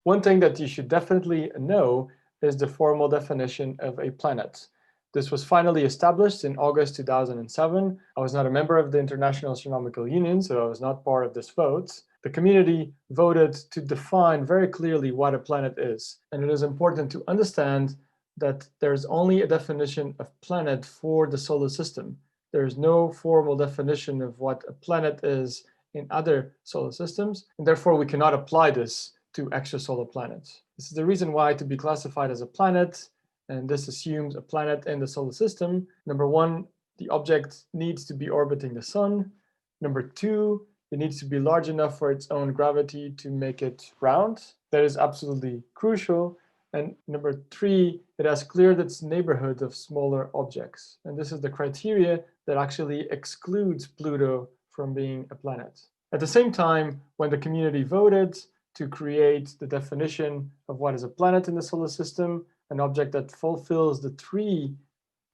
One thing that you should definitely know is the formal definition of a planet. This was finally established in August 2007. I was not a member of the International Astronomical Union, so I was not part of this vote. The community voted to define very clearly what a planet is. And it is important to understand that there's only a definition of planet for the solar system. There's no formal definition of what a planet is in other solar systems, and therefore we cannot apply this to extrasolar planets. This is the reason why to be classified as a planet, and this assumes a planet in the solar system. Number one, the object needs to be orbiting the sun. Number two, it needs to be large enough for its own gravity to make it round. That is absolutely crucial. And number three, it has cleared its neighborhood of smaller objects. And this is the criteria that actually excludes Pluto from being a planet. At the same time, when the community voted to create the definition of what is a planet in the solar system, an object that fulfills the three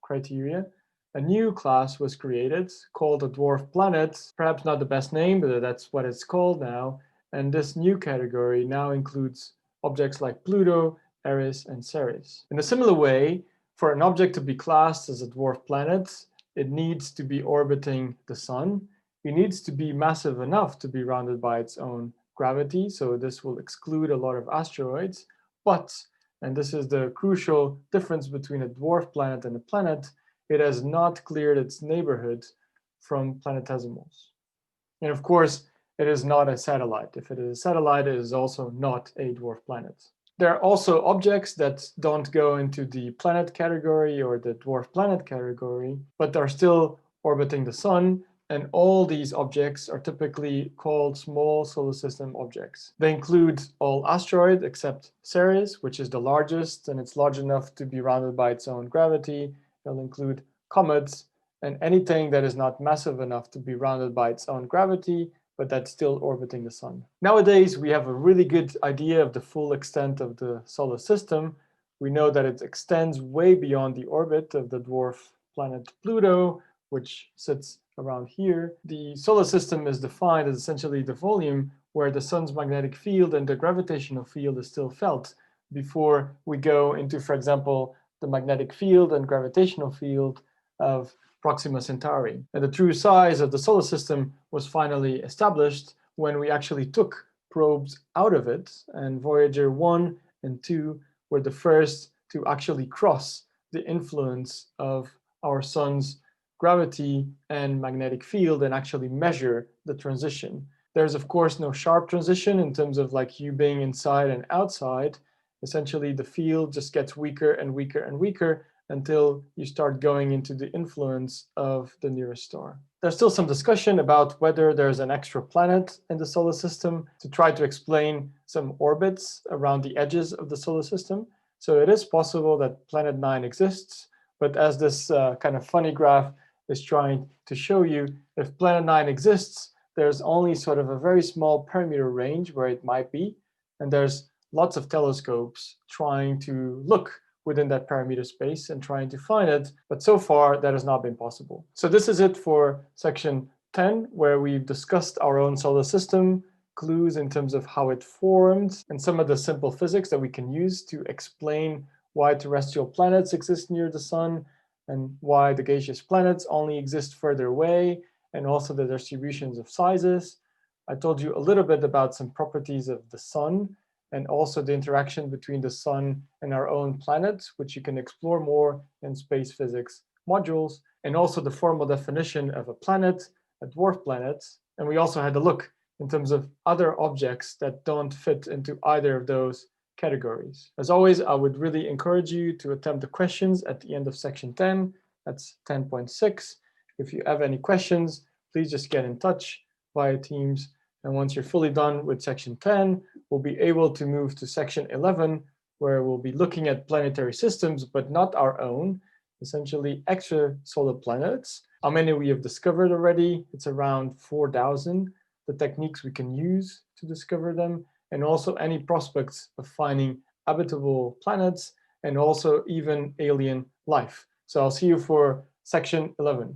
criteria, a new class was created called a dwarf planet. Perhaps not the best name, but that's what it's called now. And this new category now includes objects like Pluto, Eris, and Ceres. In a similar way, for an object to be classed as a dwarf planet, it needs to be orbiting the sun. It needs to be massive enough to be rounded by its own gravity, so this will exclude a lot of asteroids. But, and this is the crucial difference between a dwarf planet and a planet, it has not cleared its neighborhood from planetesimals. And of course, it is not a satellite. If it is a satellite, it is also not a dwarf planet. There are also objects that don't go into the planet category or the dwarf planet category, but are still orbiting the sun. And all these objects are typically called small solar system objects. They include all asteroids except Ceres, which is the largest, and it's large enough to be rounded by its own gravity. They'll include comets and anything that is not massive enough to be rounded by its own gravity, but that's still orbiting the sun. Nowadays, we have a really good idea of the full extent of the solar system. We know that it extends way beyond the orbit of the dwarf planet Pluto, which sits around here. The solar system is defined as essentially the volume where the sun's magnetic field and the gravitational field is still felt before we go into, for example, the magnetic field and gravitational field of Proxima Centauri. And the true size of the solar system was finally established when we actually took probes out of it, and Voyager 1 and 2 were the first to actually cross the influence of our sun's gravity and magnetic field and actually measure the transition. There's of course no sharp transition in terms of like you being inside and outside. Essentially the field just gets weaker and weaker and weaker until you start going into the influence of the nearest star. There's still some discussion about whether there's an extra planet in the solar system to try to explain some orbits around the edges of the solar system. So it is possible that Planet 9 exists, but as this kind of funny graph is trying to show you, if Planet 9 exists, there's only sort of a very small parameter range where it might be, and there's lots of telescopes trying to look within that parameter space and trying to find it, but so far that has not been possible. So this is it for section 10, where we've discussed our own solar system, clues in terms of how it formed, and some of the simple physics that we can use to explain why terrestrial planets exist near the sun, and why the gaseous planets only exist further away, and also the distributions of sizes. I told you a little bit about some properties of the sun, and also the interaction between the sun and our own planet, which you can explore more in space physics modules, and also the formal definition of a planet, a dwarf planet. And we also had a look in terms of other objects that don't fit into either of those categories. As always, I would really encourage you to attempt the questions at the end of section 10. That's 10.6. If you have any questions, please just get in touch via Teams. And once you're fully done with section 10, we'll be able to move to section 11, where we'll be looking at planetary systems, but not our own, essentially extrasolar planets. How many we have discovered already? It's around 4,000. The techniques we can use to discover them, and also any prospects of finding habitable planets, and also even alien life. So I'll see you for section 11.